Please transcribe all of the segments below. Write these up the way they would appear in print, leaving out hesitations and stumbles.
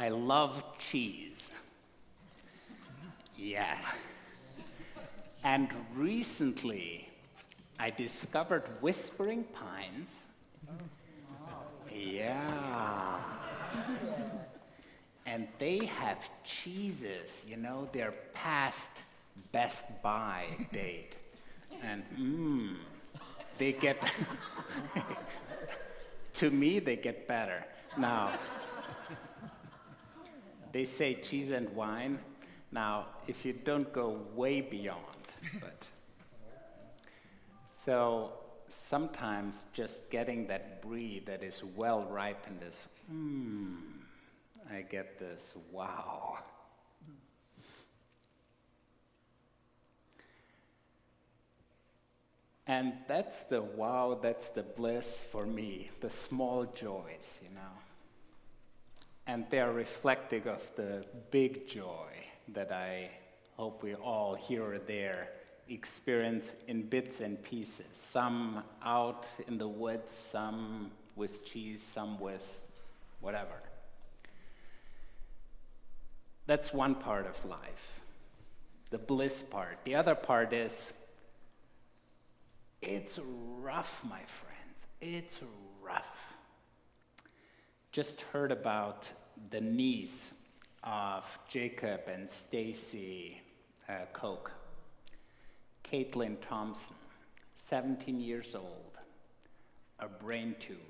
I love cheese. Yeah. And recently, I discovered Whispering Pines. Yeah. And they have cheeses, they're past Best Buy date. And they get, to me, they get better. Now, they say cheese and wine. Now, if you don't go way beyond, but. So sometimes just getting that brie that is well ripened is, I get this, wow. And that's the wow, that's the bliss for me, the small joys, And they're reflective of the big joy that I hope we all here or there experience in bits and pieces. Some out in the woods, some with cheese, some with whatever. That's one part of life, the bliss part. The other part is, it's rough, my friends. It's rough. Just heard about the niece of Jacob and Stacy Koch, Caitlin Thompson, 17 years old, a brain tumor.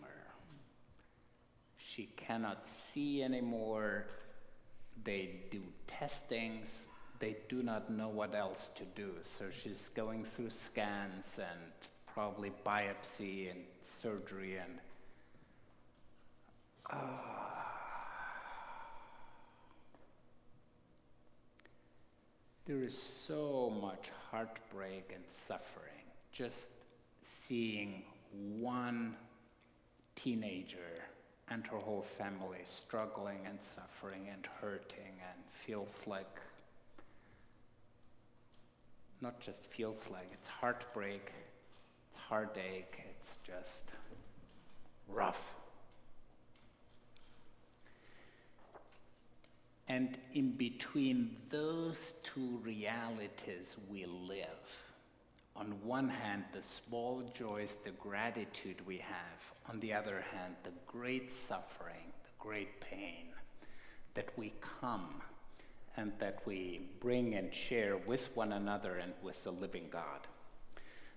She cannot see anymore. They do testings. They do not know what else to do. So she's going through scans and probably biopsy and surgery and there is so much heartbreak and suffering just seeing one teenager and her whole family struggling and suffering and hurting, and feels like, not just feels like, it's heartbreak, it's heartache, it's just rough. And in between those two realities we live. On one hand, the small joys, the gratitude we have. On the other hand, the great suffering, the great pain that we come and that we bring and share with one another and with the living God.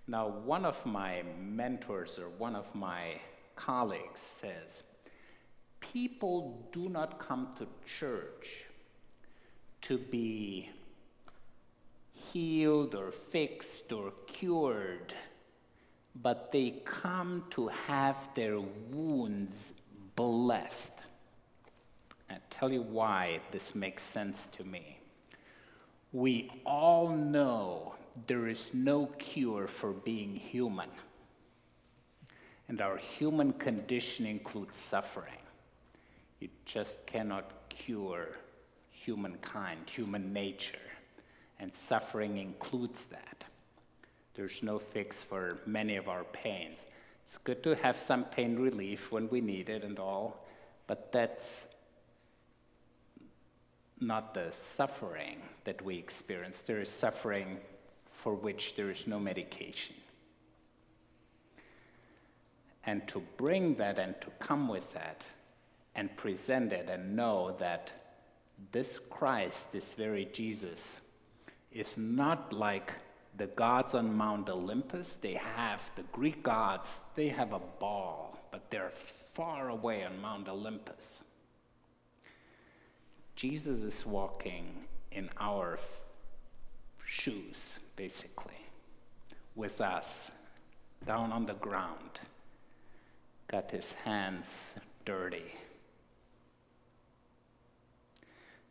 Now, one of my mentors or one of my colleagues says, people do not come to church to be healed or fixed or cured, but they come to have their wounds blessed. I'll tell you why this makes sense to me. We all know there is no cure for being human, and our human condition includes suffering. You just cannot cure humankind, human nature, and suffering includes that. There's no fix for many of our pains. It's good to have some pain relief when we need it and all, but that's not the suffering that we experience. There is suffering for which there is no medication. And to bring that and to come with that and present it and know that this Christ, this very Jesus, is not like the gods on Mount Olympus. They have, the Greek gods, they have a ball, but they're far away on Mount Olympus. Jesus is walking in our shoes, basically, with us, down on the ground, got his hands dirty.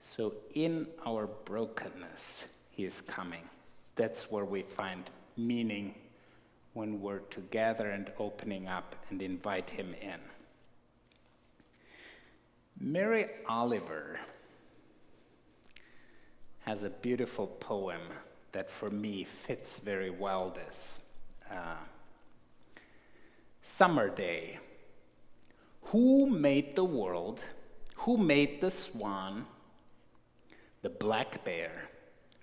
So in our brokenness, he is coming. That's where we find meaning when we're together and opening up and invite him in. Mary Oliver has a beautiful poem that for me fits very well this. Summer day. Who made the world? Who made the swan? The black bear.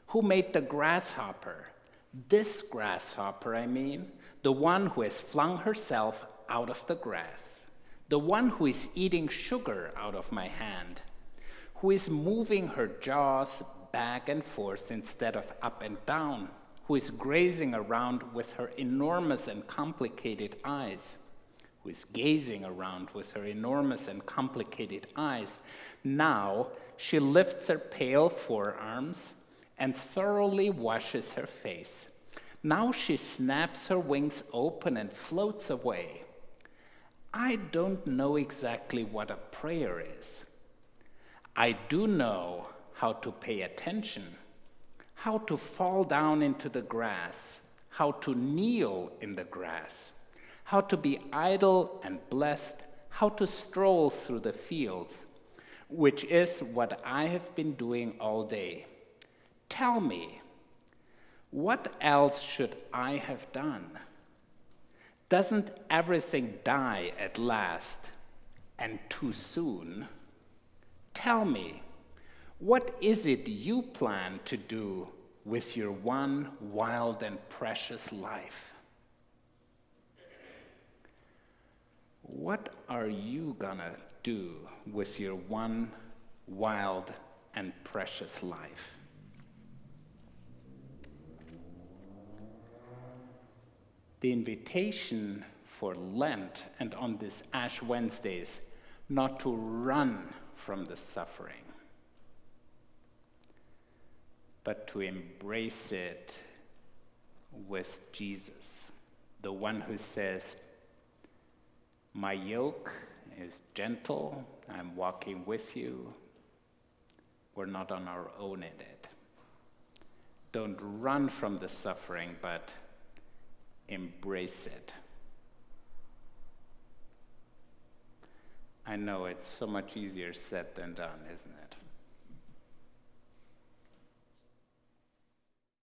Who made the grasshopper? This grasshopper, I mean, the one who has flung herself out of the grass, the one who is eating sugar out of my hand, who is moving her jaws back and forth instead of up and down, who is grazing around with her enormous and complicated eyes, who is gazing around with her enormous and complicated eyes. Now she lifts her pale forearms and thoroughly washes her face. Now she snaps her wings open and floats away. I don't know exactly what a prayer is. I do know how to pay attention, how to fall down into the grass, how to kneel in the grass, how to be idle and blessed, how to stroll through the fields, which is what I have been doing all day. Tell me, what else should I have done? Doesn't everything die at last, and too soon? Tell me, what is it you plan to do with your one wild and precious life? What are you gonna do with your one wild and precious life? The invitation for Lent and on this Ash Wednesdays, not to run from the suffering, but to embrace it with Jesus, the one who says, my yoke is gentle, I'm walking with you. We're not on our own in it. Don't run from the suffering, but embrace it. I know it's so much easier said than done, isn't it?